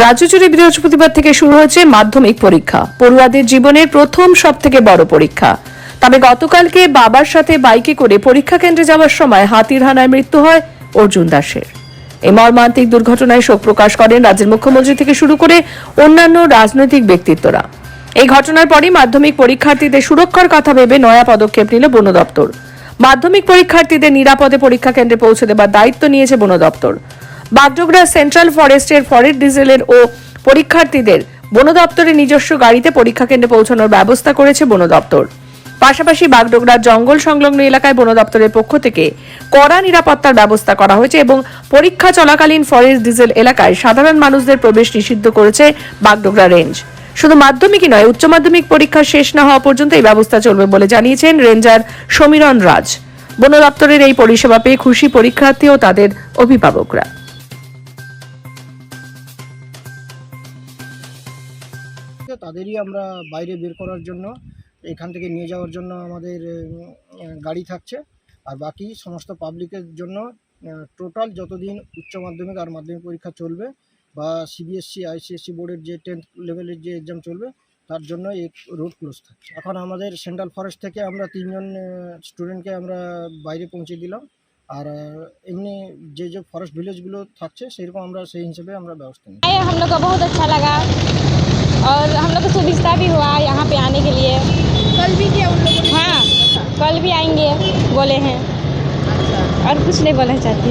রাজ্য জুড়ে বৃহস্পতিবার থেকে শুরু হয়েছে মাধ্যমিক পরীক্ষা। পড়ুয়াদের জীবনের প্রথম সবথেকে বড় পরীক্ষা। তবে গতকালকে বাবার সাথে বাইকে করে পরীক্ষা কেন্দ্রে যাওয়ার সময় হাতির হানায় মৃত্যু হয় অর্জুন দাসের। এই মর্মান্তিক দুর্ঘটনায় শোক প্রকাশ করেন রাজ্যের মুখ্যমন্ত্রী থেকে শুরু করে অন্যান্য রাজনৈতিক ব্যক্তিত্বরা। এই ঘটনার পরই মাধ্যমিক পরীক্ষার্থীদের সুরক্ষার কথা ভেবে নয়া পদক্ষেপ নিল বন দপ্তর। মাধ্যমিক পরীক্ষার্থীদের নিরাপদে পরীক্ষা কেন্দ্রে পৌঁছে দেবার দায়িত্ব নিয়েছে বন দপ্তর। বাগডোগরা সেন্ট্রাল ফরেস্টের ফরেস্ট ডিজেলের ও পরীক্ষার্থীদের বন দপ্তরের নিজস্ব গাড়িতে পরীক্ষা কেন্দ্রে পৌঁছানোর ব্যবস্থা করেছে বন দপ্তর। পাশাপাশি বাগডোগরার জঙ্গল সংলগ্ন এলাকায় বন দপ্তরের পক্ষ থেকে কড়া নিরাপত্তার ব্যবস্থা করা হয়েছে এবং পরীক্ষা চলাকালীন ফরেস্ট ডিজেল এলাকায় সাধারণ মানুষদের প্রবেশ নিষিদ্ধ করেছে বাগডোগরা রেঞ্জ। শুধু মাধ্যমিকই নয়, উচ্চ মাধ্যমিক পরীক্ষা শেষ না হওয়া পর্যন্ত এই ব্যবস্থা চলবে বলে জানিয়েছেন রেঞ্জার সমীরণ রাজ। বন দপ্তরের এই পরিষেবা পেয়ে খুশি পরীক্ষার্থী ও তাদের অভিভাবকরা। তাদেরই আমরা বাইরে বের করার জন্য এখান থেকে নিয়ে যাওয়ার জন্য আমাদের গাড়ি থাকছে। আর বাকি সমস্ত পাবলিকের জন্য টোটাল যতদিন উচ্চ মাধ্যমিক আর মাধ্যমিক পরীক্ষা চলবে বা সিবিএসসি আইসিএসসি বোর্ডের যে 10th লেভেলের যে এক্সাম চলবে তার জন্য এই রোড ক্লোজ থাকছে। এখন আমাদের সেন্ট্রাল ফরেস্ট থেকে আমরা 3 জন স্টুডেন্টকে আমরা বাইরে পৌঁছে দিলাম। আর এমনি যে ফরেস্ট ভিলেজগুলো থাকছে সেরকম আমরা সেই হিসেবে আমরা ব্যবস্থা নিই। हम लोग को बहुत अच्छा लगा और हम लोग को सुविधा भी हुआ यहाँ पे आने के लिए। कल भी क्या उन लोगों ने? हाँ, कल भी आएंगे बोले हैं। और कुछ नहीं बोलना चाहती।